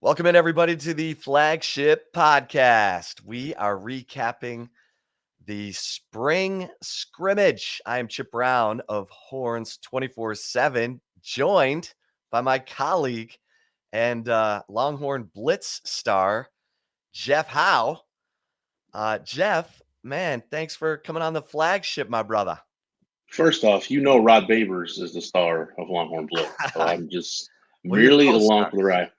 Welcome in, everybody, to the Flagship podcast. We are recapping the spring scrimmage. I am Chip Brown of Horns 24/7, joined by my colleague and Longhorn Blitz star, Jeff Howe. Jeff, man, thanks for coming on the Flagship, my brother. First off, Rod Babers is the star of Longhorn Blitz, so I'm just Well, you're merely along co-stars. for the ride.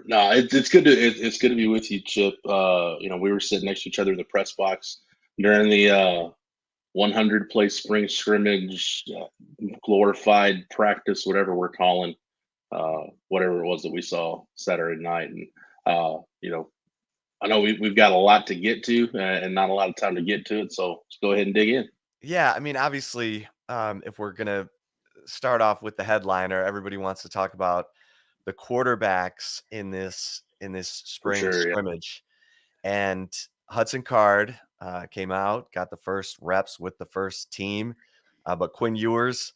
No, it's good to be with you, Chip. We were sitting next to each other in the press box during the 100 play spring scrimmage, glorified practice, whatever we're calling, whatever it was that we saw Saturday night, and I know we've got a lot to get to and not a lot of time to get to it, so let's go ahead and dig in. Yeah, I mean, obviously, if we're gonna start off with the headliner, everybody wants to talk about the quarterbacks in this For spring sure, yeah. scrimmage. And Hudson Card came out, got the first reps with the first team, but Quinn Ewers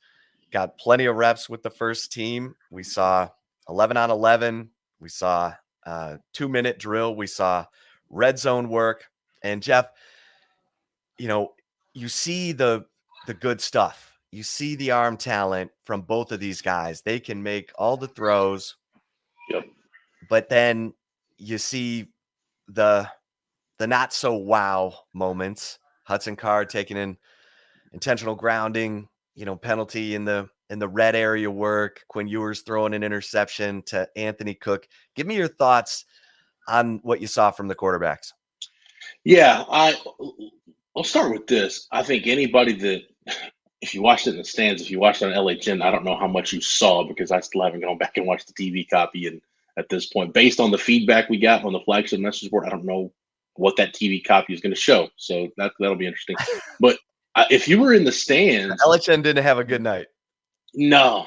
got plenty of reps with the first team. We saw 11 on 11. We saw 2-minute drill. We saw red zone work. And Jeff, you see the good stuff. You see the arm talent from both of these guys. They can make all the throws, Yep. but then you see the not so wow moments. Hudson Card taking an intentional grounding, penalty in the red area work. Quinn Ewers throwing an interception to Anthony Cook. Give me your thoughts on what you saw from the quarterbacks. Yeah, I'll start with this. I think anybody that, if you watched it in the stands, if you watched it on LHN, I don't know how much you saw because I still haven't gone back and watched the TV copy. And at this point, based on the feedback we got on the flagship message board, I don't know what that TV copy is going to show. So that'll be interesting. But if you were in the stands, LHN didn't have a good night. no.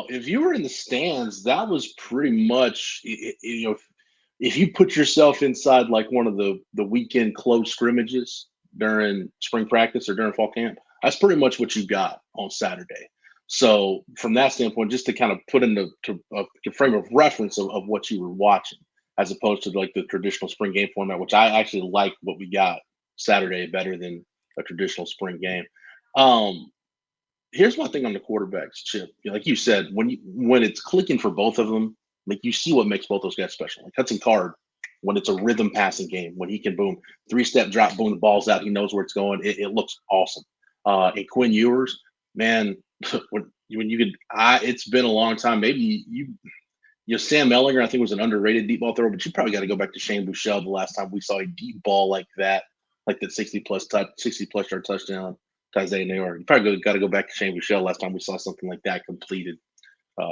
If you were in the stands, that was pretty much, if you put yourself inside like one of the weekend close scrimmages during spring practice or during fall camp, that's pretty much what you got on Saturday. So from that standpoint, just to kind of put into a frame of reference of what you were watching, as opposed to like the traditional spring game format, which I actually like what we got Saturday better than a traditional spring game. Um, Here's my thing on the quarterbacks, Chip. Like you said, when it's clicking for both of them, like you see what makes both those guys special. Like Hudson Card, when it's a rhythm passing game, when he can boom 3-step drop, boom, the ball's out, he knows where it's going. It looks awesome. And Quinn Ewers, man, when you could, it's been a long time. Maybe Sam Ellinger, I think was an underrated deep ball thrower, but you probably got to go back to Shane Buechele the last time we saw a deep ball like that 60 plus yard touchdown to Isaiah New York. You probably got to go back to Shane Buechele last time we saw something like that completed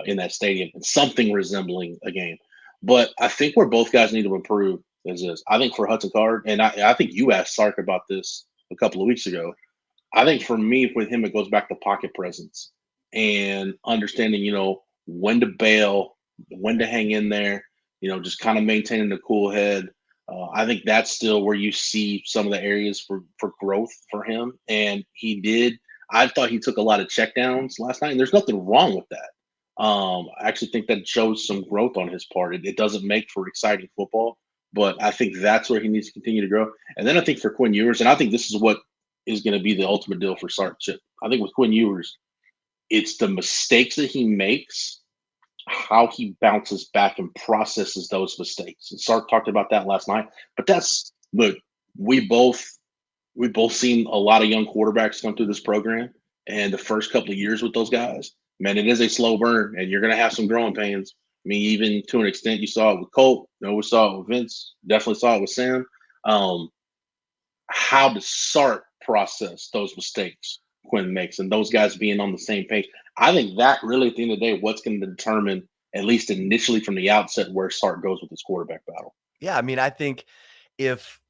in that stadium and something resembling a game. But I think where both guys need to improve is this. I think for Hudson Card, and I think you asked Sark about this a couple of weeks ago. I think for me, with him, it goes back to pocket presence and understanding, when to bail, when to hang in there, just kind of maintaining the cool head. I think that's still where you see some of the areas for growth for him. And he did. I thought he took a lot of checkdowns last night, and there's nothing wrong with that. I actually think that shows some growth on his part. It doesn't make for exciting football, but I think that's where he needs to continue to grow. And then I think for Quinn Ewers, and I think this is what is going to be the ultimate deal for Sark Chip. I think with Quinn Ewers, it's the mistakes that he makes, how he bounces back and processes those mistakes. And Sark talked about that last night. But look, we both seen a lot of young quarterbacks come through this program, and the first couple of years with those guys, man, it is a slow burn, and you're going to have some growing pains. I mean, even to an extent, you saw it with Colt. We saw it with Vince. Definitely saw it with Sam. Um, how does Sark process those mistakes Quinn makes and those guys being on the same page? I think that really, at the end of the day, what's going to determine, at least initially from the outset, where Sark goes with his quarterback battle. Yeah, I mean, I think if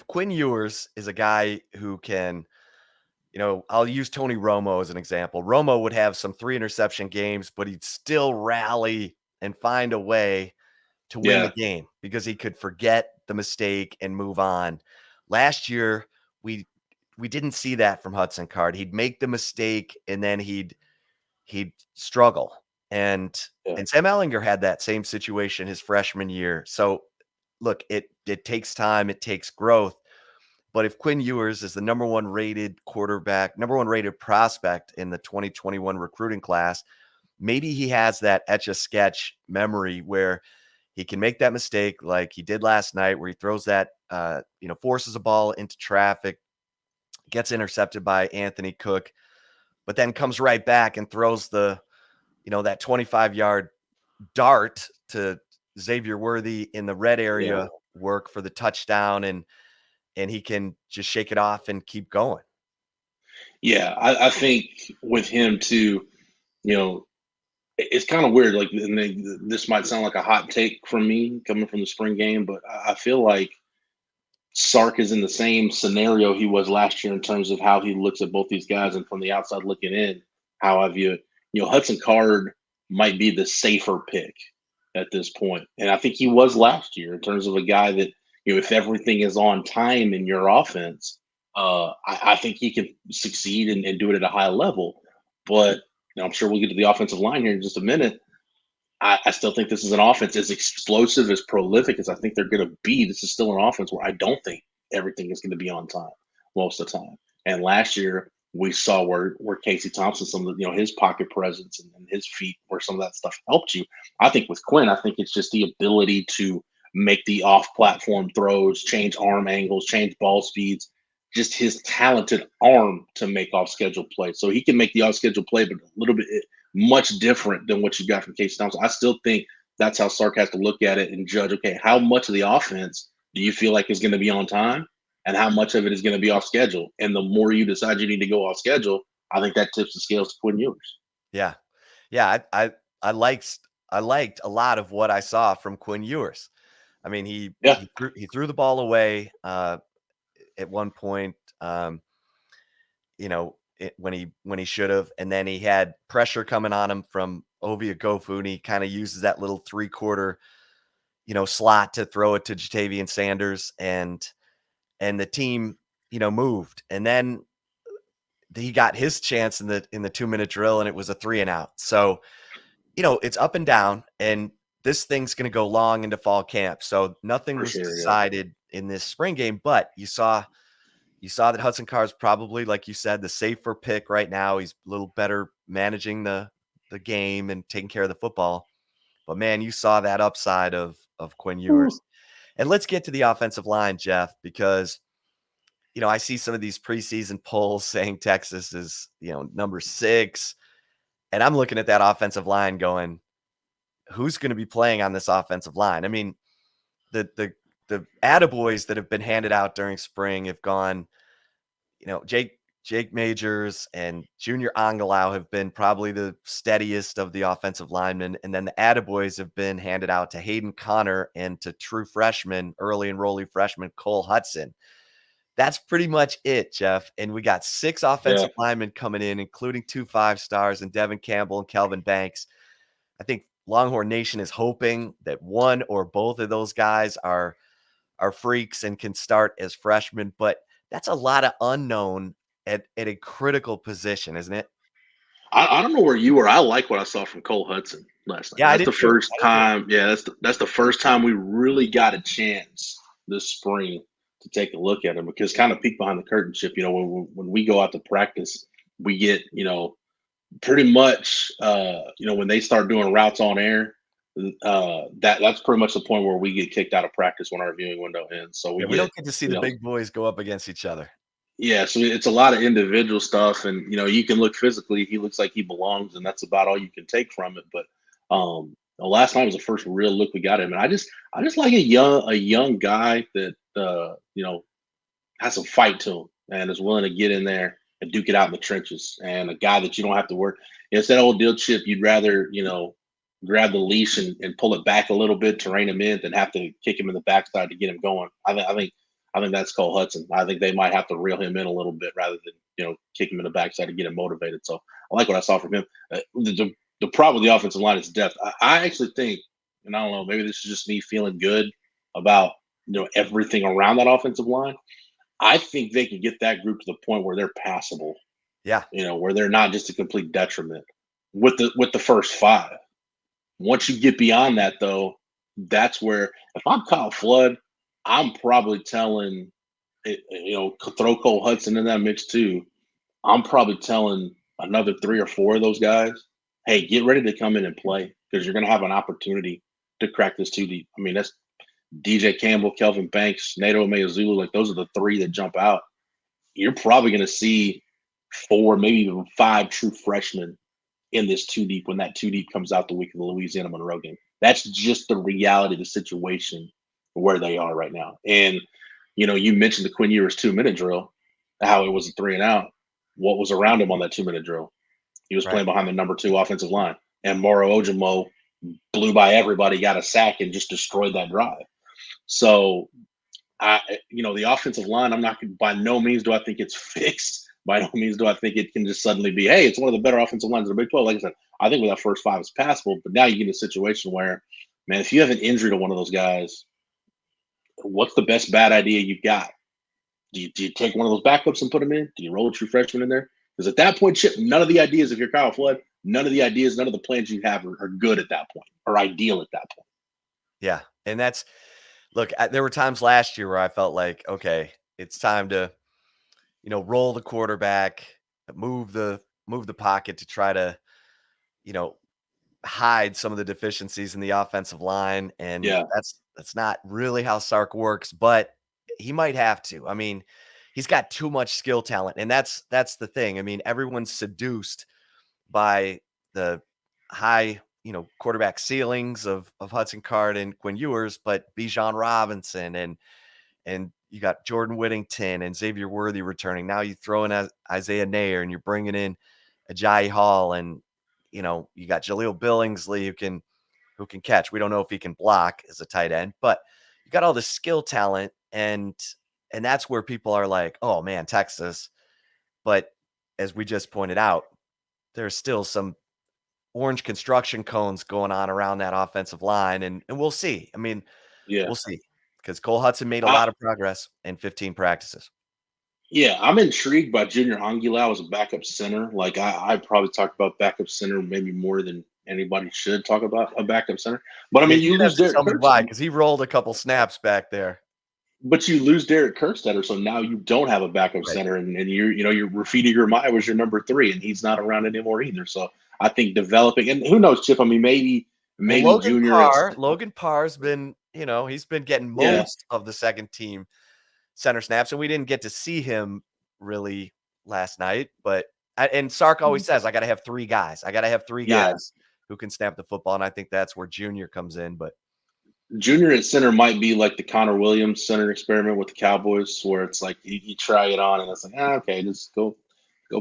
Quinn Ewers is a guy who can, I'll use Tony Romo as an example. Romo would have some 3 interception games, but he'd still rally and find a way to win the Yeah. game because he could forget the mistake and move on. Last year, we didn't see that from Hudson Card. He'd make the mistake and then he'd struggle. And Yeah. Sam Ellinger had that same situation his freshman year. So look, it takes time, it takes growth. But if Quinn Ewers is the number one rated quarterback, number one rated prospect in the 2021 recruiting class, maybe he has that etch a sketch memory where he can make that mistake like he did last night, where he throws that, forces a ball into traffic, gets intercepted by Anthony Cook, but then comes right back and throws that 25-yard dart to Xavier Worthy in the red Yeah. area work for the touchdown, and he can just shake it off and keep going. Yeah. I think with him too, it's kind of weird. Like, and this might sound like a hot take from me coming from the spring game, but I feel like Sark is in the same scenario he was last year in terms of how he looks at both these guys, and from the outside looking in, how I view it. Hudson Card might be the safer pick at this point, and I think he was last year in terms of a guy that if everything is on time in your offense, I think he can succeed and do it at a high level. But I'm sure we'll get to the offensive line here in just a minute. I still think this is an offense as explosive, as prolific as I think they're going to be. This is still an offense where I don't think everything is going to be on time most of the time. And last year we saw where Casey Thompson, some of the, his pocket presence and his feet, where some of that stuff helped you. I think with Quinn, I think it's just the ability to make the off-platform throws, change arm angles, change ball speeds, just his talented arm to make off-schedule plays. So he can make the off-schedule play, but a little bit much different than what you got from Casey Thompson. I still think that's how Sark has to look at it and judge, okay, how much of the offense do you feel like is going to be on time and how much of it is going to be off schedule? And the more you decide you need to go off schedule, I think that tips the scales to Quinn Ewers. Yeah. Yeah, I liked a lot of what I saw from Quinn Ewers. I mean, he Yeah. he threw the ball away at one point, when he should have, and then he had pressure coming on him from Ovia Gofu, and he kind of uses that little 3-quarter, slot to throw it to Jatavian Sanders, and the team, moved, and then he got his chance in the 2-minute drill, and it was a 3 and out. So it's up and down, and this thing's going to go long into fall camp. So nothing For was sure. Yeah. decided in this spring game, but you saw that Hudson Card's probably, like you said, the safer pick right now. He's a little better managing the game and taking care of the football. But man, you saw that upside of Quinn Ewers. And let's get to the offensive line, Jeff, because I see some of these preseason polls saying Texas is, number 6. And I'm looking at that offensive line going, who's going to be playing on this offensive line? I mean, the attaboys that have been handed out during spring have gone, Jake Majors and Junior Angalau have been probably the steadiest of the offensive linemen. And then the attaboys have been handed out to Hayden Connor and to true freshman, early enrollee freshman Cole Hudson. That's pretty much it, Jeff. And we got 6 offensive linemen coming in, including 2 5-stars and Devin Campbell and Kelvin Banks. I think Longhorn Nation is hoping that one or both of those guys are freaks and can start as freshmen, but that's a lot of unknown at a critical position, isn't it? I don't know where you were. I like what I saw from Cole Hudson last night. Yeah, I That's did the too. first time. Yeah, that's the first time we really got a chance this spring to take a look at him, because kind of peek behind the curtain, Chip. When we go out to practice, we get pretty much when they start doing routes on air, that's pretty much the point where we get kicked out of practice when our viewing window ends. So we Yeah, we get don't get to see the big boys go up against each other. yeah, so it's a lot of individual stuff, and you can look physically, he looks like he belongs, and that's about all you can take from it. But the last night was the first real look we got at him, and I just like a young guy that has some fight to him and is willing to get in there and duke it out in the trenches, and a guy that you don't have to work. It's that old deal, Chip. You'd rather grab the leash and pull it back a little bit to rein him in than have to kick him in the backside to get him going. I think that's Cole Hudson. I think they might have to reel him in a little bit rather than kick him in the backside to get him motivated. So I like what I saw from him. The problem with the offensive line is depth. I actually think, and I don't know, maybe this is just me feeling good about everything around that offensive line. I think they can get that group to the point where they're passable. Yeah. Where they're not just a complete detriment. with the first five. Once you get beyond that, though, that's where if I'm Kyle Flood, I'm probably telling throw Cole Hudson in that mix too. I'm probably telling another three or four of those guys, hey, get ready to come in and play because you're going to have an opportunity to crack this two deep. I mean, that's DJ Campbell, Kelvin Banks, Nato Meazulu. Like those are the three that jump out. You're probably going to see four, maybe even five true freshmen in this two deep when that two deep comes out the week of the Louisiana Monroe game. That's just the reality of the situation where they are right now. And you mentioned the Quinn Ewers 2-minute drill, how it was a 3 and out. What was around him on that 2-minute drill? He was Right. playing behind the number 2 offensive line, and Moro Ojimo blew by everybody, got a sack, and just destroyed that drive. So the offensive line, I'm not by no means do I think it's fixed. By no means do I think it can just suddenly be, hey, it's one of the better offensive lines in the Big 12. Like I said, I think with that first five it's passable, but now you get in a situation where, man, if you have an injury to one of those guys, what's the best bad idea you've got? Do you take one of those backups and put them in? Do you roll a true freshman in there? Because at that point, Chip, none of the ideas, if you're Kyle Flood, none of the ideas, none of the plans you have are good at that point or ideal at that point. Yeah. And look, there were times last year where I felt like, okay, it's time to, roll the quarterback, move the pocket to try to, you know, hide some of the deficiencies in the offensive line. And Yeah. that's not really how Sark works, but he might have to. I mean, he's got too much skill talent. And that's the thing. I mean, everyone's seduced by the high, quarterback ceilings of Hudson Card and Quinn Ewers, but Bijan Robinson and you got Jordan Whittington and Xavier Worthy returning. Now you throw in Isaiah Nair and you're bringing in Ajayi Hall and you got Jalil Billingsley who can catch. We don't know if he can block as a tight end, but you got all the skill talent and that's where people are like, "Oh man, Texas." But as we just pointed out, there's still some orange construction cones going on around that offensive line, and we'll see. I mean, Yeah. we'll see because Cole Hudson made a I, lot of progress in 15 practices. Yeah, I'm intrigued by Junior Angulau as a backup center. Like I probably talk about backup center maybe more than anybody should talk about a backup center. But I Yeah, mean, you're you gonna have lose to Derek tell me Kurtz, why because he rolled a couple snaps back there. but you lose Derek Kurtstetter, so now you don't have a backup Right. center, and you're Rafidi Girmay was your number 3, and he's not around anymore either. So I think developing, and who knows, Chip? I mean, Well, maybe Junior. Logan Parr's been, he's been getting Yeah, most of the second team center snaps, and we didn't get to see him really last night. But and Sark always says, I got to have three guys. I got to have three yeah. guys who can snap the football, and I think that's where Junior comes in. But Junior at center might be like the Connor Williams center experiment with the Cowboys, where it's like you try it on and it's like, okay, just go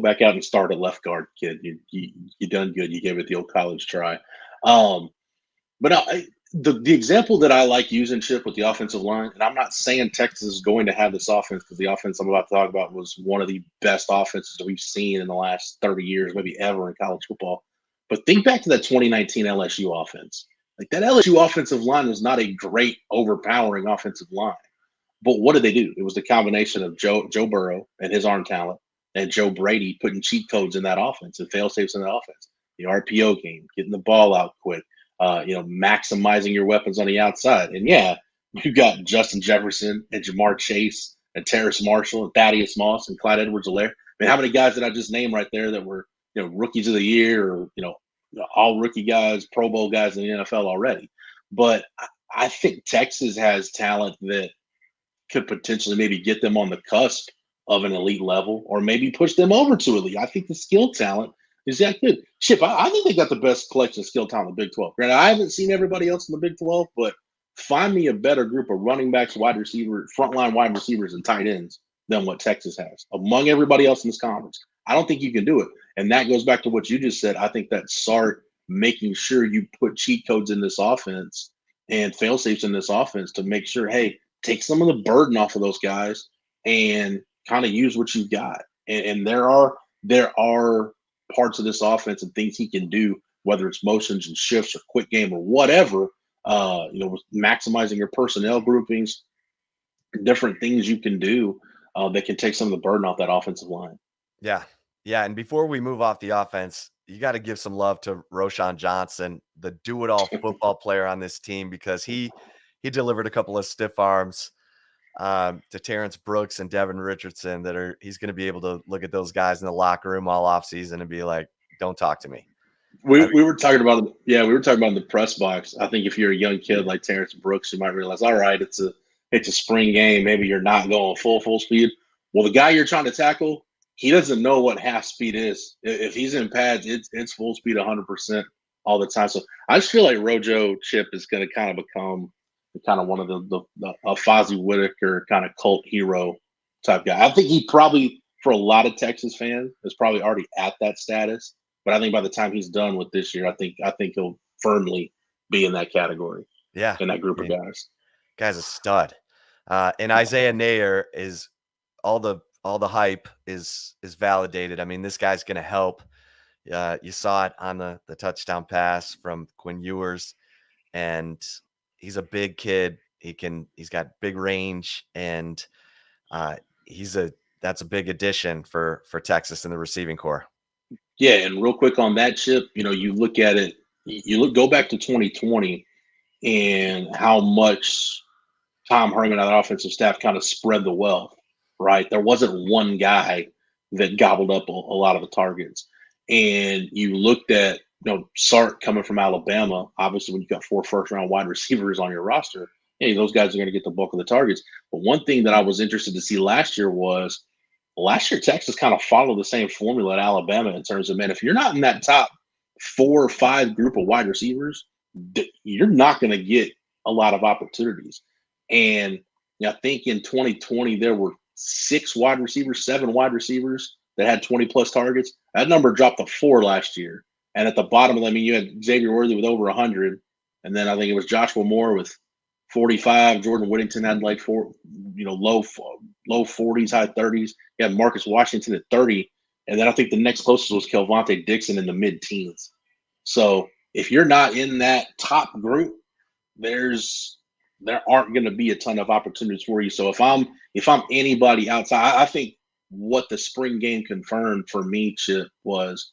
back out and start at left guard, kid. You done good. You gave it the old college try. Um, but the example that I like using, Chip, with the offensive line, and I'm not saying Texas is going to have this offense because the offense I'm about to talk about was one of the best offenses that we've seen in the last 30 years, maybe ever in college football. But think back to that 2019 LSU offense. Like that LSU offensive line was not a great, overpowering offensive line. But what did they do? It was the combination of Joe Burrow and his arm talent and Joe Brady putting cheat codes in that offense and fail safes in that offense. The RPO game, getting the ball out quick, maximizing your weapons on the outside. And yeah, you got Justin Jefferson and Jamar Chase and Terrace Marshall and Thaddeus Moss and Clyde Edwards-Helaire. I mean, how many guys did I just name right there that were rookies of the year or all rookie guys, Pro Bowl guys in the NFL already? But I think Texas has talent that could potentially maybe get them on the cusp of an elite level or maybe push them over to elite. I think the skill talent is that good. Chip, I think they got the best collection of skill talent in the Big 12. Granted, I haven't seen everybody else in the Big 12, but find me a better group of running backs, wide receivers, frontline wide receivers, and tight ends than what Texas has among everybody else in this conference. I don't think you can do it. And that goes back to what you just said. I think that Sark making sure you put cheat codes in this offense and fail safes in this offense to make sure, hey, take some of the burden off of those guys and kind of use what you've got. And there are parts of this offense and things he can do, whether it's motions and shifts or quick game or whatever. Maximizing your personnel groupings, different things you can do that can take some of the burden off that offensive line. yeah, yeah. And before we move off the offense, you got to give some love to Roshan Johnson, the do-it-all football player on this team, because he delivered a couple of stiff arms to Terrence Brooks and Devon Richardson he's going to be able to look at those guys in the locker room all offseason and be like, don't talk to me. We were talking about we were talking about in the press box. I think if you're a young kid like Terrence Brooks, you might realize, all right, it's a spring game. Maybe you're not going full speed. Well, the guy you're trying to tackle, he doesn't know what half speed is. If he's in pads, it's full speed 100% all the time. So I just feel like Rojo Chip is going to kind of become kind of one of the Fozzie Whitaker kind of cult hero type guy. I think he probably, for a lot of Texas fans, is probably already at that status. But I think by the time he's done with this year, I think he'll firmly be in that category. Yeah, In that group of guys. Guy's a stud. And Isaiah Nayer is all the hype is validated. I mean, this guy's going to help. You saw it on the touchdown pass from Quinn Ewers, and he's a big kid. He's got big range, and that's a big addition for Texas in the receiving corps. Yeah, and real quick on that, Chip, you look at it, go back to 2020 and how much Tom Herman and the offensive staff kind of spread the wealth, right? There wasn't one guy that gobbled up a lot of the targets. And you looked at, Sark coming from Alabama. Obviously, when you got 4 first-round wide receivers on your roster, hey, those guys are going to get the bulk of the targets. But one thing that I was interested to see last year Texas kind of followed the same formula at Alabama in terms of, man, if you're not in that top 4 or 5 group of wide receivers, you're not going to get a lot of opportunities. And I think in 2020, there were 7 wide receivers that had 20-plus targets. That number dropped to 4 last year. And at the bottom of that, you had Xavier Worthy with over 100. And then I think it was Joshua Moore with 45. Jordan Whittington had like 4, low 40s, high 30s. You had Marcus Washington at 30. And then I think the next closest was Kelvontae Dixon in the mid-teens. So if you're not in that top group, there aren't going to be a ton of opportunities for you. So if I'm anybody outside, I think what the spring game confirmed for me, Chip, was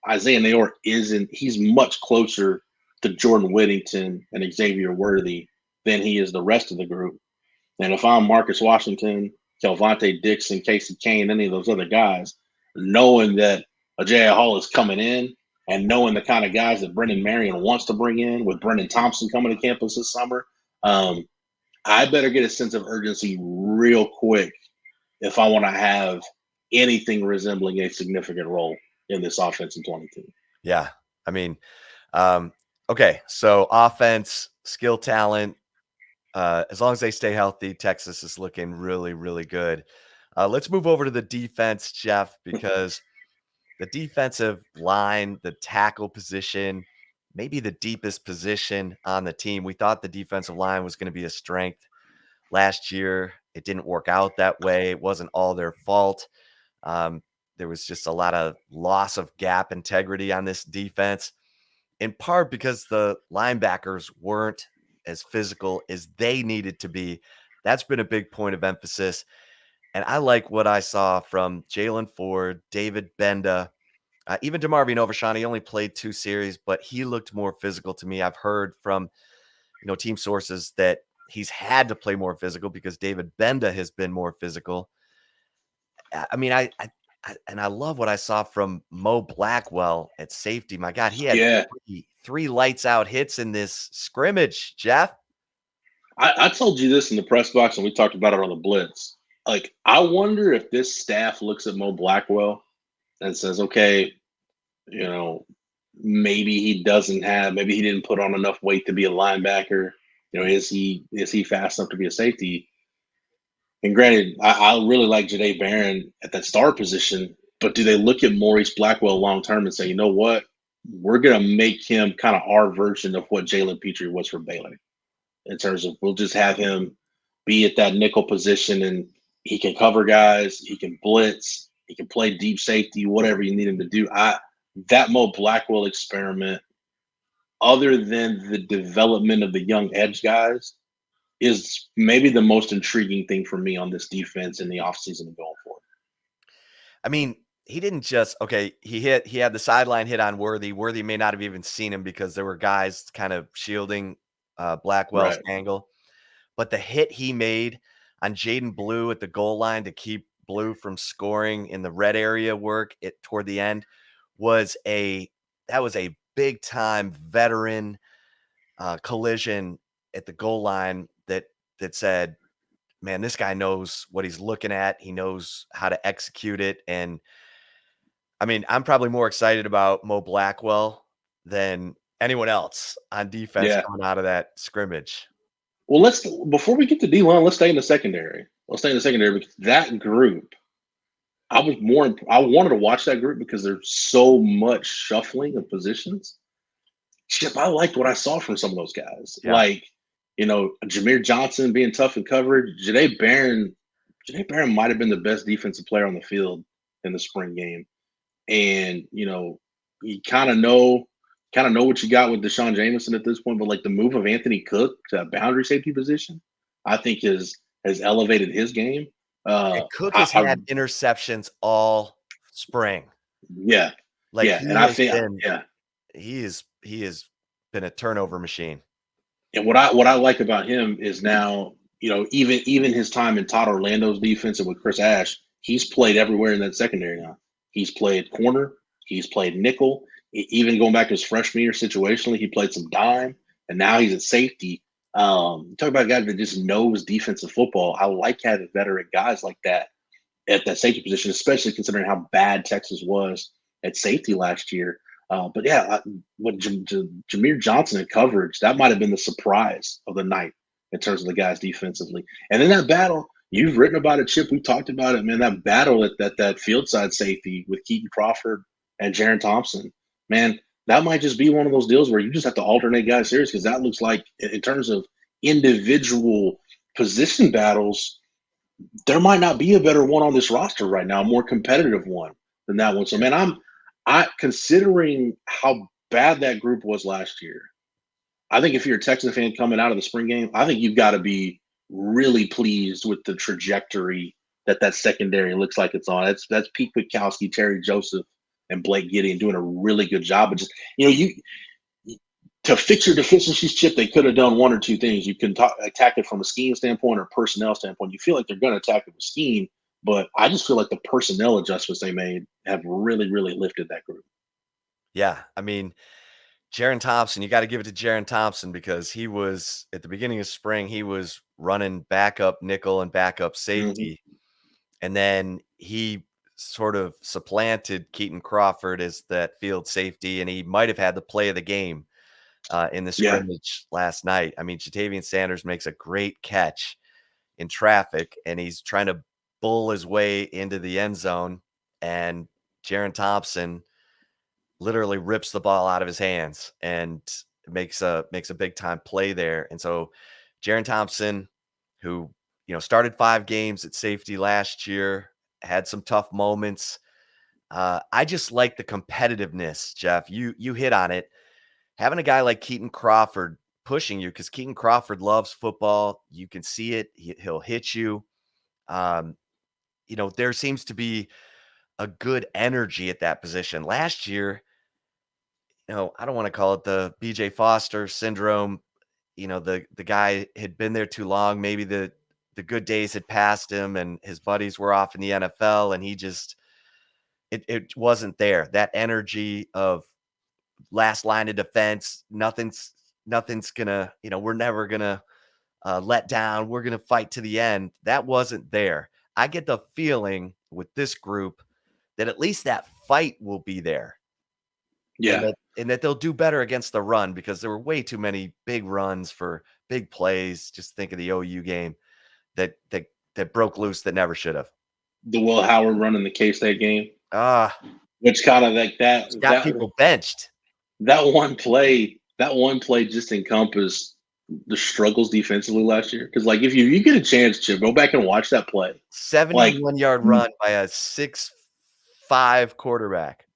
Isaiah Nayor he's much closer to Jordan Whittington and Xavier Worthy than he is the rest of the group. And if I'm Marcus Washington, Kelvontae Dixon, Casey Kane, any of those other guys, knowing that Ajay Hall is coming in, and knowing the kind of guys that Brendan Marion wants to bring in, with Brendan Thompson coming to campus this summer, I better get a sense of urgency real quick if I want to have anything resembling a significant role in this offense in 22. Yeah. I mean, okay. So offense, skill, talent, as long as they stay healthy, Texas is looking really, really good. Let's move over to the defense, Jeff, because the defensive line, the tackle position, maybe the deepest position on the team. We thought the defensive line was going to be a strength last year. It didn't work out that way. It wasn't all their fault. There was just a lot of loss of gap integrity on this defense, in part because the linebackers weren't as physical as they needed to be. That's been a big point of emphasis. And I like what I saw from Jalen Ford, David Benda, even DeMarvion Overshawn. He only played 2 series, but he looked more physical to me. I've heard from, team sources that he's had to play more physical because David Benda has been more physical. I mean, I love what I saw from Mo Blackwell at safety. My God, he had 3 lights out hits in this scrimmage, Jeff. I told you this in the press box, and we talked about it on the Blitz. Like, I wonder if this staff looks at Mo Blackwell and says, okay, maybe he didn't put on enough weight to be a linebacker. Is he fast enough to be a safety? And granted, I really like Jahdae Barron at that star position, but do they look at Maurice Blackwell long term and say, you know what, we're going to make him kind of our version of what Jalen Petrie was for Baylor, in terms of we'll just have him be at that nickel position and he can cover guys, he can blitz, he can play deep safety, whatever you need him to do. That Mo Blackwell experiment, other than the development of the young edge guys, is maybe the most intriguing thing for me on this defense in the offseason and going forward. I mean, he didn't just he had the sideline hit on Worthy. Worthy may not have even seen him because there were guys kind of shielding Blackwell's Right. angle. But the hit he made on Jaden Blue at the goal line to keep Blue from scoring in the red area work toward the end was a big time veteran collision at the goal line that said, man, this guy knows what he's looking at. He knows how to execute it. And I mean, I'm probably more excited about Mo Blackwell than anyone else on defense Yeah. coming out of that scrimmage. Well, before we get to D-line, let's stay in the secondary. Let's stay in the secondary because that group, I wanted to watch that group because there's so much shuffling of positions. Chip, I liked what I saw from some of those guys. Yeah. Like, Jameer Johnson being tough in coverage. Janae Barron might have been the best defensive player on the field in the spring game. And, you kind of know what you got with Deshaun Jameson at this point, but like the move of Anthony Cook to a boundary safety position, I think has elevated his game. And Cook has had interceptions all spring. Yeah. Like yeah. And I think, he has been a turnover machine. And what I like about him is now, even his time in Todd Orlando's defense and with Chris Ash, he's played everywhere in that secondary now. He's played corner, he's played nickel, even going back to his freshman year situationally, he played some dime, and now he's at safety. Talk about a guy that just knows defensive football. I like having veteran guys like that at that safety position, especially considering how bad Texas was at safety last year. But yeah, what Jameer Johnson in coverage, that might have been the surprise of the night in terms of the guys defensively. And then that battle, you've written about it, Chip. We talked about it, man. That battle at that field side safety with Keaton Crawford and Jaren Thompson, man, that might just be one of those deals where you just have to alternate guys serious because that looks like, in terms of individual position battles, there might not be a better one on this roster right now, a more competitive one than that one. So, man, I considering how bad that group was last year, I think if you're a Texas fan coming out of the spring game, I think you've got to be really pleased with the trajectory that secondary looks like it's on. That's Pete Kwiatkowski, Terry Joseph, and Blake Gideon doing a really good job. But just to fix your deficiencies, Chip, they could have done one or two things. You can attack it from a scheme standpoint or personnel standpoint. You feel like they're going to attack it with scheme, but I just feel like the personnel adjustments they made have really, really lifted that group. Yeah, I mean, Jaren Thompson, you got to give it to Jaren Thompson because he was, at the beginning of spring, he was running backup nickel and backup safety. And then he sort of supplanted Keaton Crawford as that field safety, and he might have had the play of the game in the scrimmage last night. I mean, Jatavian Sanders makes a great catch in traffic, and he's trying to bull his way into the end zone, and Jaren Thompson literally rips the ball out of his hands and makes a big time play there. And so Jaren Thompson, who, started 5 games at safety last year, had some tough moments. I just like the competitiveness, Jeff. You hit on it. Having a guy like Keaton Crawford pushing you, because Keaton Crawford loves football. You can see it. He'll hit you. There seems to be a good energy at that position. Last year, I don't want to call it the BJ Foster syndrome. The guy had been there too long. Maybe the good days had passed him and his buddies were off in the NFL and he just, it wasn't there. That energy of last line of defense, nothing's gonna, we're never gonna let down. We're gonna fight to the end. That wasn't there. I get the feeling with this group that at least that fight will be there. Yeah. And that they'll do better against the run because there were way too many big runs for big plays. Just think of the OU game that broke loose that never should have. The Will Howard run in the K-State game. Which kind of like that got people benched. That one play just encompassed the struggles defensively last year. Because like if you get a chance, Chip, go back and watch that play. 71-yard run by a 6'5" quarterback.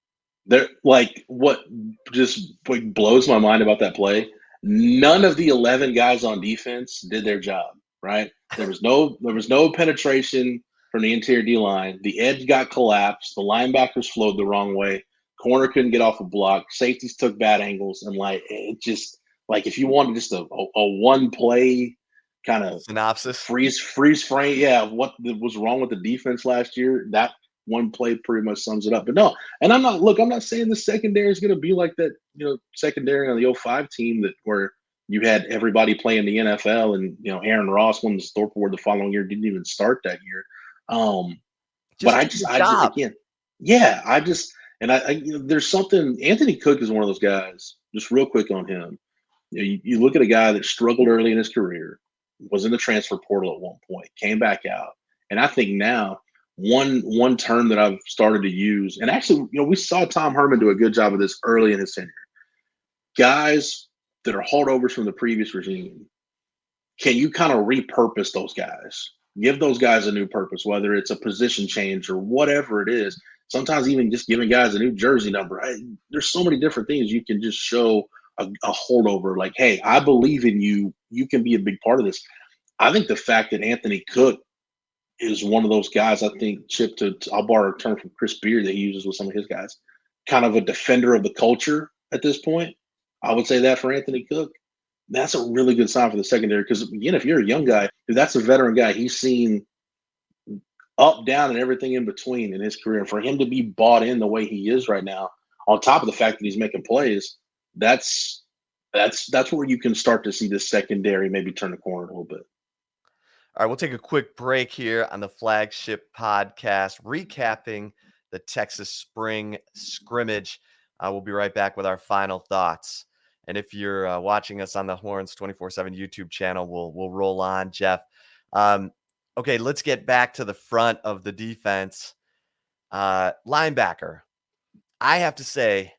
There, like what just blows my mind about that play. None of the 11 guys on defense did their job. Right? There was no penetration from the interior D line. The edge got collapsed. The linebackers flowed the wrong way. Corner couldn't get off a block. Safeties took bad angles, and like it just like if you wanted just a one play kind of Synopsis. freeze frame, yeah, of what was wrong with the defense last year. That one play pretty much sums it up. But no, and I'm not saying the secondary is going to be like that, secondary on the '05 team that where you had everybody playing the NFL and Aaron Ross won the Thorpe Award the following year, didn't even start that year. But Just do the I just job. again, yeah, I there's something. Anthony Cook is one of those guys. Just real quick on him, you look at a guy that struggled early in his career, was in the transfer portal at one point, came back out, and I think now one term that I've started to use, and actually, we saw Tom Herman do a good job of this early in his tenure. Guys that are holdovers from the previous regime, can you kind of repurpose those guys? Give those guys a new purpose, whether it's a position change or whatever it is. Sometimes even just giving guys a new jersey number. There's so many different things you can just show a holdover. Like, hey, I believe in you. You can be a big part of this. I think the fact that Anthony Cook is one of those guys, I think, Chip, I'll borrow a term from Chris Beard that he uses with some of his guys, kind of a defender of the culture at this point. I would say that for Anthony Cook. That's a really good sign for the secondary because, again, if you're a young guy, that's a veteran guy. He's seen up, down, and everything in between in his career. And for him to be bought in the way he is right now, on top of the fact that he's making plays, that's where you can start to see the secondary maybe turn the corner a little bit. All right, we'll take a quick break here on the Flagship podcast, recapping the Texas spring scrimmage. We'll be right back with our final thoughts. And if you're watching us on the Horns 24/7 YouTube channel, we'll roll on, Jeff. Okay, let's get back to the front of the defense. Linebacker. I have to say,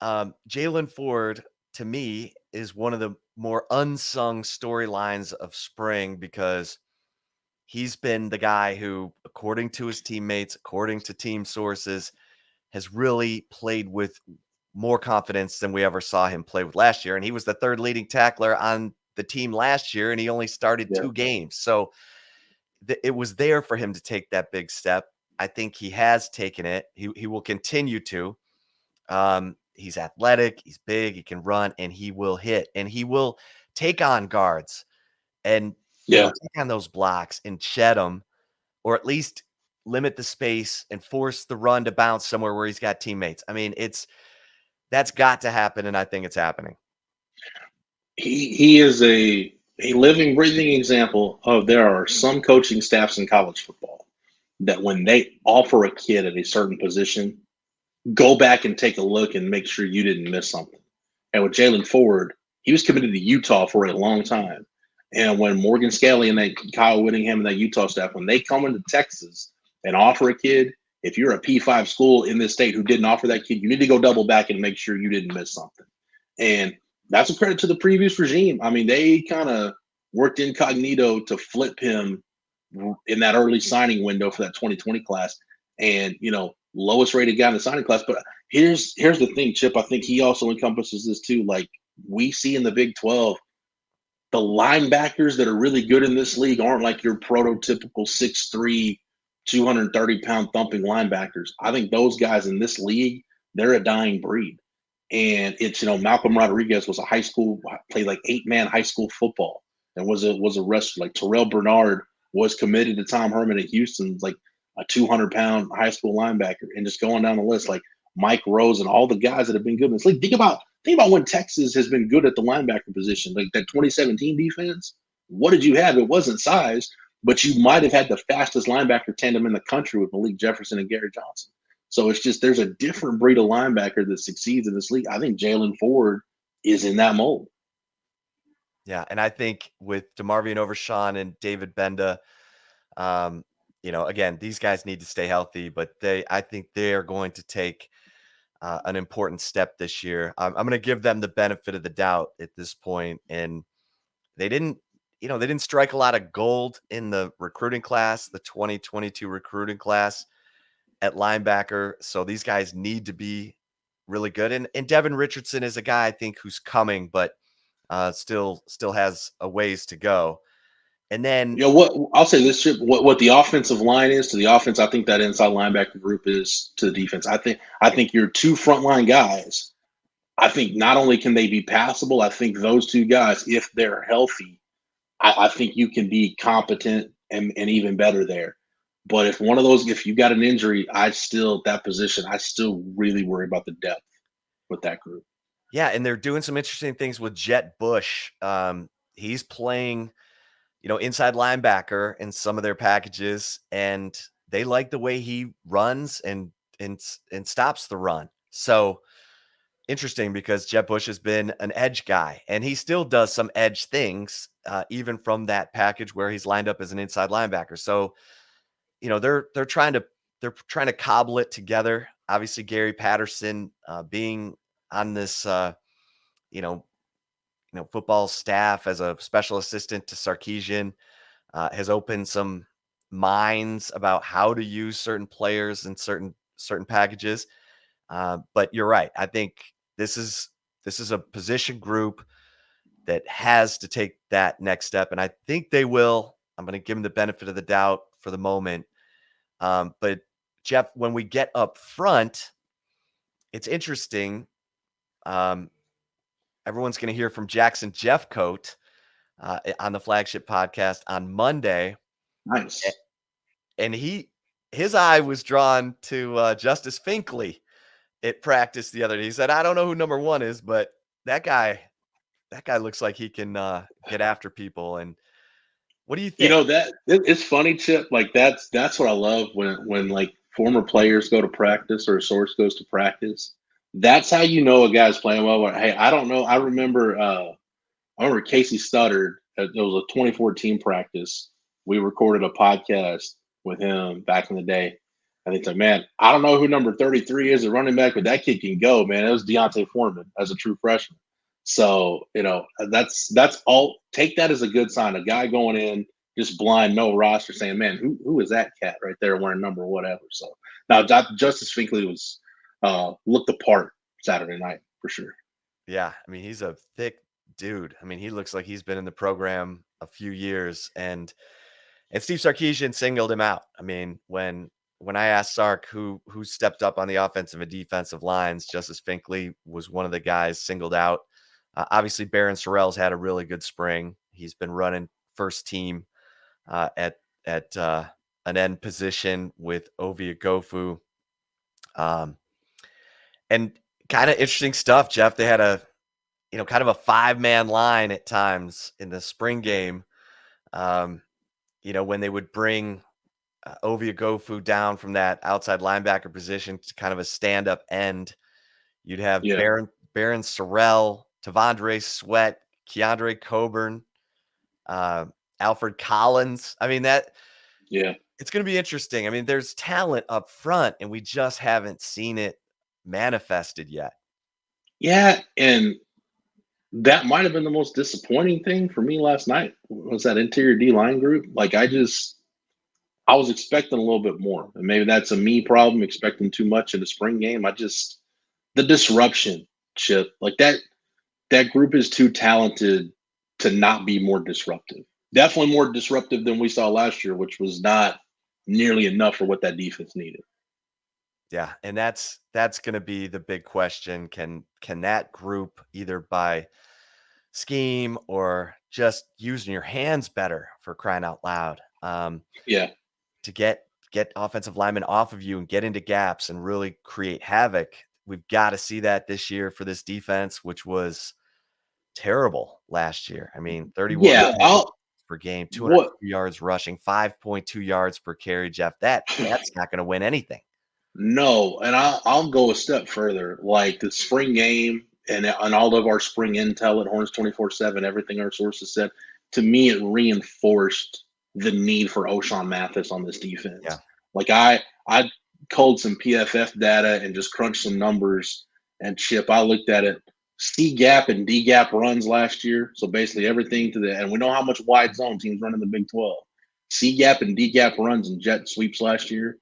Jalen Ford, to me, is one of the more unsung storylines of spring because he's been the guy who, according to his teammates, according to team sources, has really played with more confidence than we ever saw him play with last year. And he was the third leading tackler on the team last year, and he only started 2 games. So it was there for him to take that big step. I think he has taken it. He will continue to. He's athletic, he's big, he can run, and he will hit, and he will take on guards and take on those blocks and shed them, or at least limit the space and force the run to bounce somewhere where he's got teammates. I mean, that's got to happen, and I think it's happening. He is a living, breathing example of there are some coaching staffs in college football that when they offer a kid at a certain position, go back and take a look and make sure you didn't miss something. And with Jalen Ford, he was committed to Utah for a long time. And when Morgan Scalley and Kyle Whittingham and that Utah staff, when they come into Texas and offer a kid, if you're a P5 school in this state who didn't offer that kid, you need to go double back and make sure you didn't miss something. And that's a credit to the previous regime. I mean, they kind of worked incognito to flip him in that early signing window for that 2020 class. And, lowest rated guy in the signing class. But here's the thing, Chip. I think he also encompasses this too. Like we see in the Big 12, the linebackers that are really good in this league aren't like your prototypical 6'3", 230-pound thumping linebackers. I think those guys in this league, they're a dying breed. And it's, Malcolm Rodriguez was played like 8-man high school football and was a wrestler. Like Terrell Bernard was committed to Tom Herman at Houston, like a 200-pound high school linebacker, and just going down the list, like Mike Rose and all the guys that have been good in this league. Think about when Texas has been good at the linebacker position, like that 2017 defense. What did you have? It wasn't size, but you might have had the fastest linebacker tandem in the country with Malik Jefferson and Gary Johnson. So it's just there's a different breed of linebacker that succeeds in this league. I think Jalen Ford is in that mold. Yeah, and I think with DeMarvion Overshawn and David Benda, again, these guys need to stay healthy, but I think they are going to take an important step this year. I'm going to give them the benefit of the doubt at this point, and they didn't strike a lot of gold in the recruiting class, the 2022 recruiting class at linebacker. So these guys need to be really good. And Devon Richardson is a guy I think who's coming, but still has a ways to go. And then, What I'll say this, Chip, what the offensive line is to the offense, I think that inside linebacker group is to the defense. I think your two frontline guys, I think not only can they be passable, I think those two guys, if they're healthy, I think you can be competent and even better there. But if you got an injury, that position, I still really worry about the depth with that group. yeah, and they're doing some interesting things with Jet Bush. He's playing, inside linebacker in some of their packages, and they like the way he runs and stops the run. So interesting because Jet Bush has been an edge guy, and he still does some edge things, even from that package where he's lined up as an inside linebacker. So they're trying to cobble it together. Obviously, Gary Patterson being on this football staff as a special assistant to Sarkisian has opened some minds about how to use certain players in certain packages. But you're right. I think this is a position group that has to take that next step, and I think they will. I'm going to give them the benefit of the doubt for the moment. But Jeff, when we get up front, it's interesting. Um, Everyone's going to hear from Jackson Jeffcoat on the Flagship podcast on Monday, Nice. and his eye was drawn to Justice Finkley at practice the other day. He said, "I don't know who number 1 is, but that guy looks like he can get after people." And what do you think? It's funny, Chip. Like that's what I love when like former players go to practice or a source goes to practice. That's how you know a guy's playing well. Hey, I don't know. I remember Casey Studdard. It was a 2014 practice. We recorded a podcast with him back in the day. And he's like, man, I don't know who number 33 is, a running back, but that kid can go, man. It was Deontay Foreman as a true freshman. So, that's all. Take that as a good sign. A guy going in just blind, no roster, saying, man, who is that cat right there wearing number whatever? So now Justice Finkley was looked the part Saturday night for sure. Yeah, I mean, he's a thick dude. I mean, he looks like he's been in the program a few years, and Steve Sarkisian singled him out. I mean, when I asked Sark who stepped up on the offensive and defensive lines, Justice Finkley was one of the guys singled out. Obviously, Barron Sorrell's had a really good spring. He's been running first team at an end position with Ovia Gofu. And kind of interesting stuff, Jeff. They had a kind of a 5-man line at times in the spring game. When they would bring Ovia Gofu down from that outside linebacker position to kind of a stand-up end, you'd have Yeah. Barron Sorrell, Tavondre Sweat, Keandre Coburn, Alfred Collins. I mean, Yeah. it's going to be interesting. I mean, there's talent up front, and we just haven't seen it manifested yet. Yeah. And that might have been the most disappointing thing for me last night was that interior D line group. Like I was expecting a little bit more. And maybe that's a me problem, expecting too much in the spring game. The disruption, Chip, like that group is too talented to not be more disruptive. Definitely more disruptive than we saw last year, which was not nearly enough for what that defense needed. Yeah, and that's going to be the big question. Can that group, either by scheme or just using your hands better, for crying out loud, Yeah. to get offensive linemen off of you and get into gaps and really create havoc? We've got to see that this year for this defense, which was terrible last year. I mean, 31 Yeah. per game, 202 What yards rushing, 5.2 yards per carry, Jeff. That's not going to win anything. No, and I'll go a step further. Like the spring game and all of our spring intel at Horns 24/7, everything our sources said, to me, it reinforced the need for O'Shawn Mathis on this Yeah. defense. Like I culled some PFF data and just crunched some numbers. And Chip, I looked at it. C gap and D gap runs last year. So basically everything and we know how much wide zone teams run in the Big 12. C gap and D gap runs and jet sweeps last year.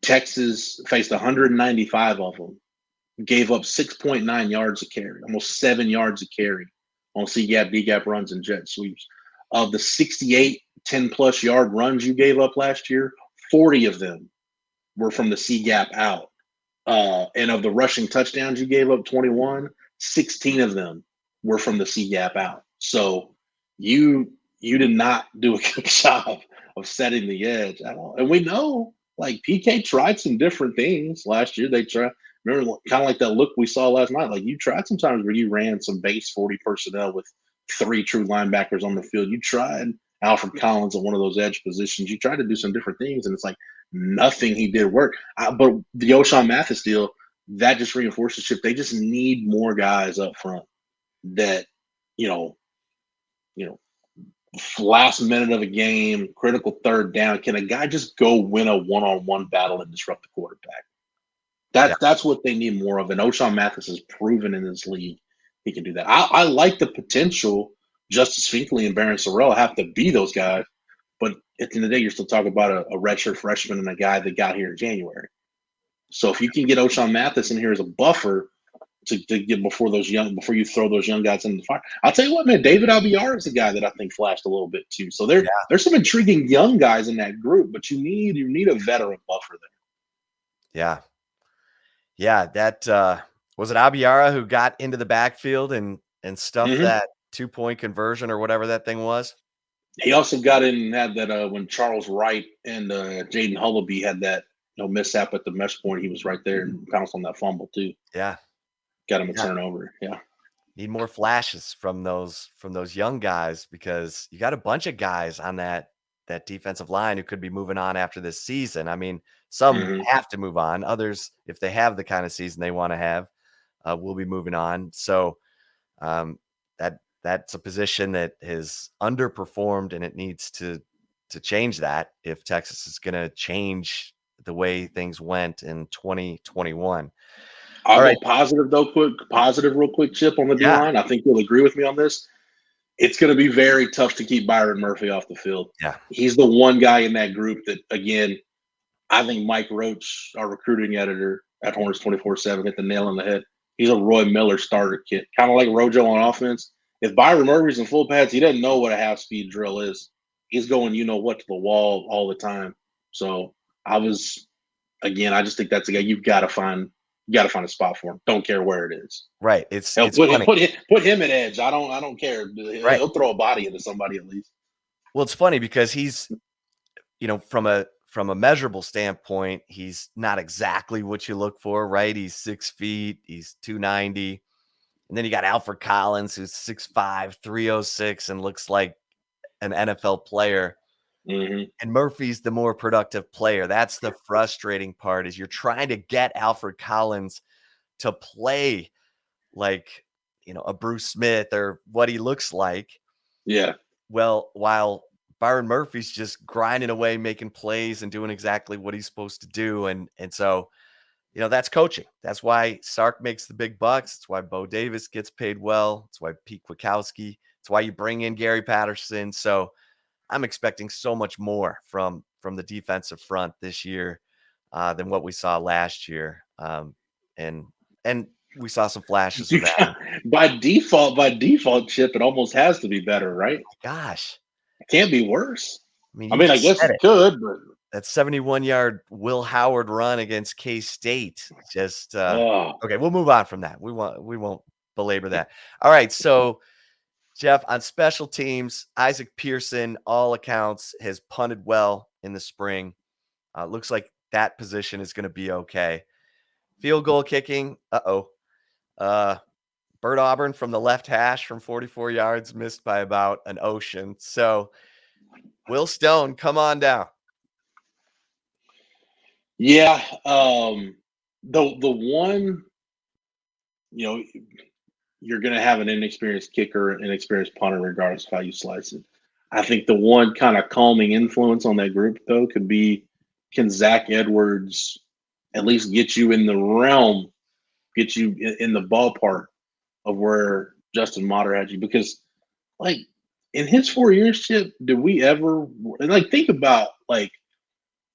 Texas faced 195 of them, gave up 6.9 yards a carry, almost 7 yards a carry on C gap, D gap runs, and jet sweeps. of the 68 10-plus yard runs you gave up last year, 40 of them were from the C gap out. And of the rushing touchdowns you gave up, 21, 16 of them were from the C gap out. So you did not do a good job of setting the edge at all. And we know, like, PK tried some different things last year. They tried, remember, kind of like that look we saw last night. Like, you tried sometimes where you ran some base 40 personnel with 3 true linebackers on the field. You tried Alfred Collins at one of those edge positions. You tried to do some different things, and it's like nothing he did work. But the O'Shawn Mathis deal, that just reinforces Chip. They just need more guys up front that, you know, last minute of a game, critical third down. Can a guy just go win a one-on-one battle and disrupt the quarterback? That's what they need more of. And O'Shawn Mathis has proven in this league he can do that. I like the potential. Justice Finkley and Barron Sorrell have to be those guys. But at the end of the day, you're still talking about a redshirt freshman and a guy that got here in January. So if you can get O'Shawn Mathis in here as a buffer to get before you throw those young guys into the fire. I'll tell you what, man, David Albiar is a guy that I think flashed a little bit too. So there's some intriguing young guys in that group, but you need a veteran buffer there. Yeah. That was it Albiara who got into the backfield and stuffed that 2-point conversion or whatever that thing was. He also got in and had that when Charles Wright and Jaden Hullaby had that mishap at the mesh point. He was right there and pounced on that fumble too. Yeah. Got him a turnover. Yeah. Need more flashes from those young guys, because you got a bunch of guys on that defensive line who could be moving on after this season. I mean, some have to move on. Others, if they have the kind of season they want to have, will be moving on. So that's a position that has underperformed, and it needs to change that if Texas is going to change the way things went in 2021. I'll go positive real quick, Chip, on the D-line. I think you'll agree with me on this. It's going to be very tough to keep Byron Murphy off the field. Yeah. He's the one guy in that group that, again, I think Mike Roach, our recruiting editor at Horns 24/7, hit the nail on the head. He's a Roy Miller starter kit, kind of like Rojo on offense. If Byron Murphy's in full pads, he doesn't know what a half-speed drill is. He's going, to the wall all the time. So I just think that's a guy you've got to find. You got to find a spot for him. Don't care where it is. Right. It's funny. Put him at edge. I don't care. He'll throw a body into somebody at least. Well, it's funny because he's, from a measurable standpoint, he's not exactly what you look for, right? He's 6 feet, he's 290. And then you got Alfred Collins, who's 6'5", 306, and looks like an NFL player. And Murphy's the more productive player. That's the frustrating part, is you're trying to get Alfred Collins to play like, a Bruce Smith or what he looks like. Yeah. Well, while Byron Murphy's just grinding away, making plays and doing exactly what he's supposed to do. And so, that's coaching. That's why Sark makes the big bucks. It's why Bo Davis gets paid well. It's why Pete Kwiatkowski. It's why you bring in Gary Patterson. So I'm expecting so much more from the defensive front this year than what we saw last year. And we saw some flashes of that. By default, Chip, it almost has to be better, right? Gosh. It can't be worse. I I guess it could, but that 71-yard Will Howard run against K-State. Just okay, we'll move on from that. We won't belabor that. All right, so Jeff, on special teams, Isaac Pearson, all accounts, has punted well in the spring. Looks like that position is going to be okay. Field goal kicking, Bert Auburn from the left hash from 44 yards, missed by about an ocean. So, Will Stone, come on down. Yeah, the one, you're going to have an inexperienced kicker, an inexperienced punter, regardless of how you slice it. I think the one kind of calming influence on that group, though, could be, can Zach Edwards at least get you in the realm, get you in the ballpark of where Justin Motter had you? Because, like, in his 4 years, Chip, did we ever, think about,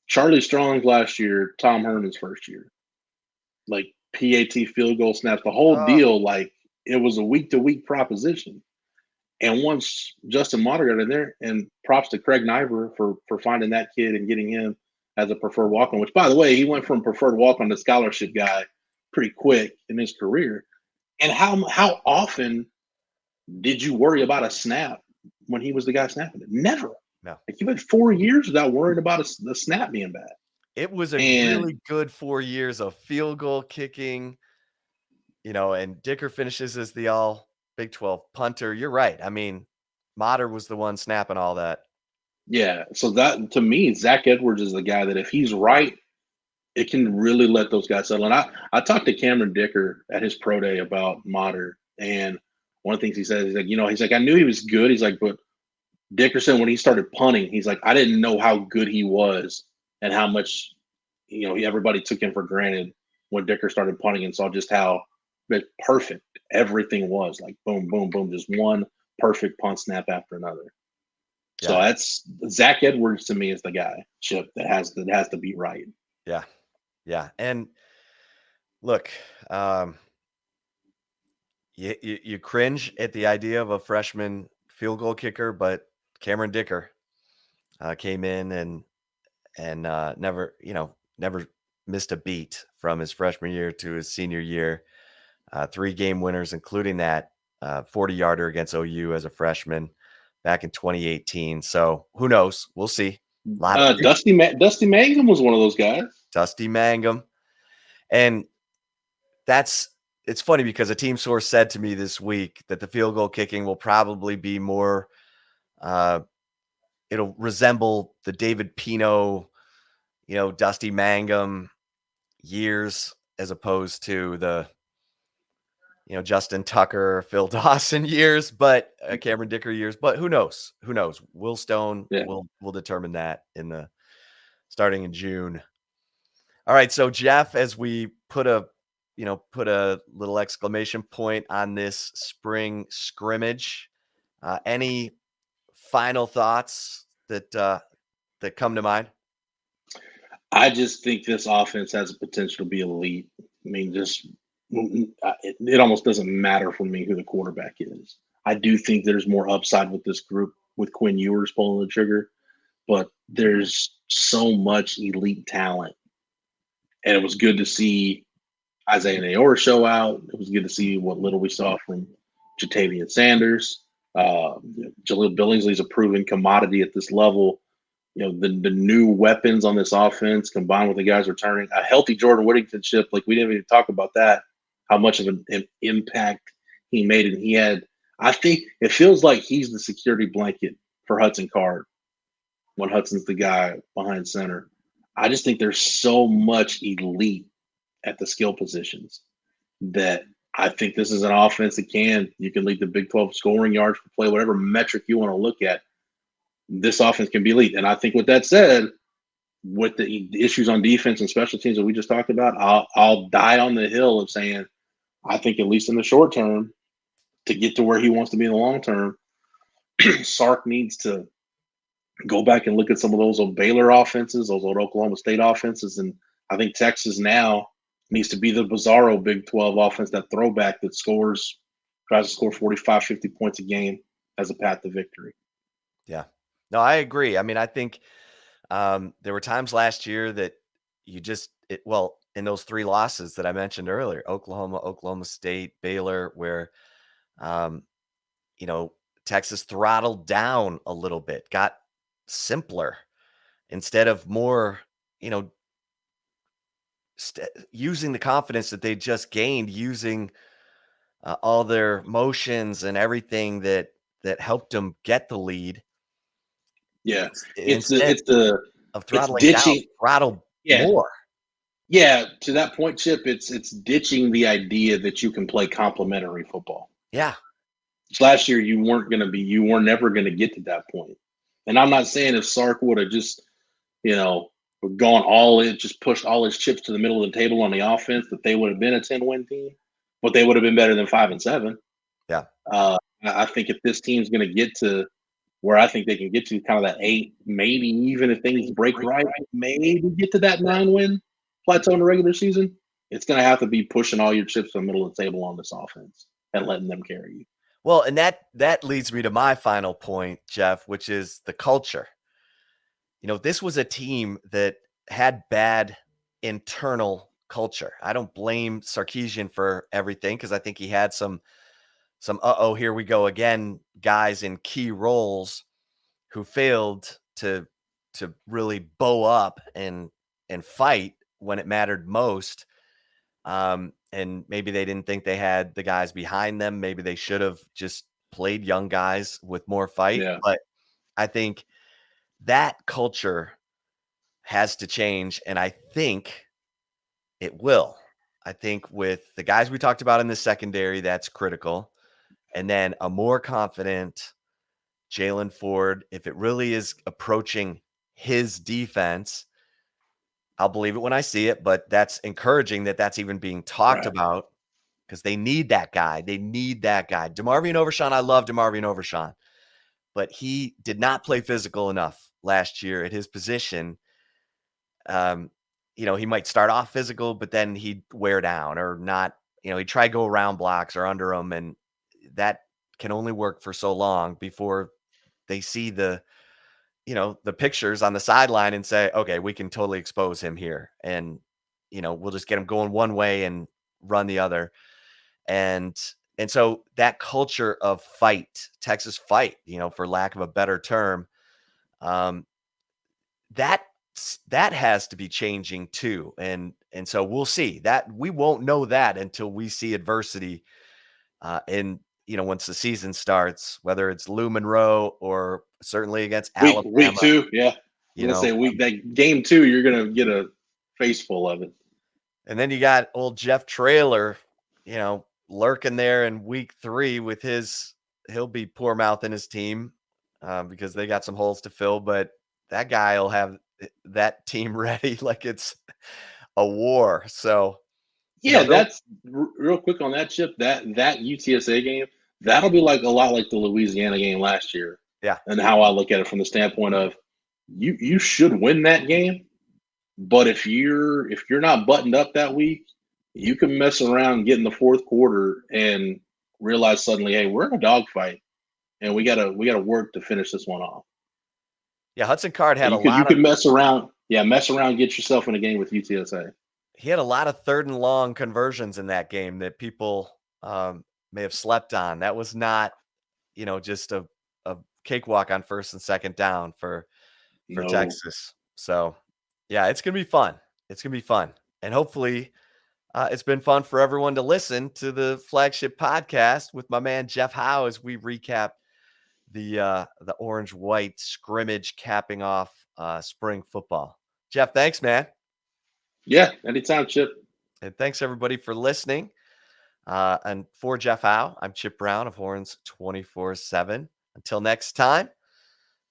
Charlie Strong's last year, Tom Herman's first year, PAT field goal snaps, the whole deal, it was a week-to-week proposition. And once Justin Mater got in there, and props to Craig Niver for finding that kid and getting him as a preferred walk-on, which, by the way, he went from preferred walk-on to scholarship guy pretty quick in his career. And how often did you worry about a snap when he was the guy snapping it? Never. No. Like, you had 4 years without worrying about the snap being bad. It was a And really good 4 years of field goal kicking, and Dicker finishes as the all Big 12 punter. You're right. I mean, Mater was the one snapping all that. yeah, so that, to me, Zach Edwards is the guy that if he's right, it can really let those guys settle. And I talked to Cameron Dicker at his pro day about Mater, and one of the things he said, he's like, I knew he was good. He's like, but Dickerson, when he started punting, he's like, I didn't know how good he was and how much, everybody took him for granted when Dicker started punting and saw just how perfect everything was. Like, boom, boom, boom, just one perfect punt snap after another. Yeah. So that's Zach Edwards to me is the guy, Chip, that has to be right. Yeah. Yeah. And look, you cringe at the idea of a freshman field goal kicker, but Cameron Dicker came in and never missed a beat from his freshman year to his senior year. 3 game winners, including that 40-yarder against OU as a freshman back in 2018. So who knows? We'll see. Dusty Mangum was one of those guys. Dusty Mangum. And it's funny because a team source said to me this week that the field goal kicking will probably be more, it'll resemble the David Pino, Dusty Mangum years as opposed to the, Justin Tucker, Phil Dawson years, but Cameron Dicker years. But who knows? Who knows? Will Stone will determine that starting in June. All right, so Jeff, as we put a little exclamation point on this spring scrimmage, any final thoughts that come to mind? I just think this offense has the potential to be elite. I mean, it almost doesn't matter for me who the quarterback is. I do think there's more upside with this group with Quinn Ewers pulling the trigger, but there's so much elite talent. And it was good to see Isaiah Nayor show out. It was good to see what little we saw from Jatavian Sanders. Jalil Billingsley is a proven commodity at this level. The new weapons on this offense combined with the guys returning, a healthy Jordan Whittington ship. Like, we didn't even talk about that, how much of an impact he made. And I think it feels like he's the security blanket for Hudson Card when Hudson's the guy behind center. I just think there's so much elite at the skill positions that I think this is an offense that you can lead the Big 12 scoring yards per play, whatever metric you want to look at. This offense can be elite. And I think with that said, with the issues on defense and special teams that we just talked about, I'll die on the hill of saying, I think at least in the short term, to get to where he wants to be in the long term, Sark needs to go back and look at some of those old Baylor offenses, those old Oklahoma State offenses. And I think Texas now needs to be the bizarro Big 12 offense, that throwback that tries to score 45, 50 points a game as a path to victory. Yeah. No, I agree. I mean, I think there were times last year that in those 3 losses that I mentioned earlier, Oklahoma State, Baylor, where, Texas throttled down a little bit, got simpler instead of more, using the confidence that they just gained, using all their motions and everything that helped them get the lead. Yeah, It's throttling ditching, down, throttle more. Yeah, to that point, Chip, it's ditching the idea that you can play complementary football. Yeah. Last year, you were never going to get to that point. And I'm not saying if Sark would have just, gone all in, just pushed all his chips to the middle of the table on the offense, that they would have been a 10-win team, but they would have been better than 5-7. Yeah. I think if this team's going to get to where I think they can get to, kind of that 8, maybe even if things break right, maybe get to that 9-win plateau in the regular season, it's going to have to be pushing all your chips to the middle of the table on this offense and letting them carry you. Well, and that leads me to my final point, Jeff, which is the culture. This was a team that had bad internal culture. I don't blame Sarkisian for everything because I think he had some here we go again guys in key roles who failed to really bow up and fight when it mattered most. And maybe they didn't think they had the guys behind them. Maybe they should have just played young guys with more fight. Yeah. But I think that culture has to change. And I think it will. I think with the guys we talked about in the secondary, that's critical. And then a more confident Jalen Ford, if it really is approaching his defense, I'll believe it when I see it, but that's encouraging that that's even being talked Right. about because they need that guy. They need that guy. DeMarvion Overshawn, I love DeMarvion Overshawn, but he did not play physical enough last year at his position. Um, he might start off physical, but then he'd wear down or not. He'd try to go around blocks or under them, and that can only work for so long before they see the pictures on the sideline and say, okay, we can totally expose him here. And, we'll just get him going one way and run the other. And so that culture of fight, Texas fight, for lack of a better term, um, that that has to be changing too. And so we'll see that we won't know that until we see adversity in once the season starts, whether it's Lou Monroe or certainly against Week Alabama. two, yeah. I was You gonna know, say week that game 2, you're gonna get a face full of it. And then you got old Jeff Trailer, lurking there in week 3 with he'll be poor mouthing his team because they got some holes to fill, but that guy will have that team ready like it's a war. So, Yeah, they'll, that's real quick on that, Chip. That UTSA game, that'll be like a lot like the Louisiana game last year, yeah, and how I look at it from the standpoint of you should win that game, but if you're not buttoned up that week, you can mess around, get in the fourth quarter, and realize suddenly, hey, we're in a dogfight, and we gotta work to finish this one off. yeah. Hudson Card And had a you lot could of mess around, get yourself in a game with UTSA. he had a lot of third and long conversions in that game that people may have slept on. That was not, just a cakewalk on first and second down for No, Texas. So, yeah, it's gonna be fun. It's gonna be fun, and hopefully, it's been fun for everyone to listen to the flagship podcast with my man Jeff Howe as we recap the orange white scrimmage capping off spring football. Jeff, thanks, man, yeah, anytime, Chip. and thanks everybody for listening. And for Jeff Howe, I'm Chip Brown of Horns 24/7. Until next time,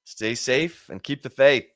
stay safe and keep the faith.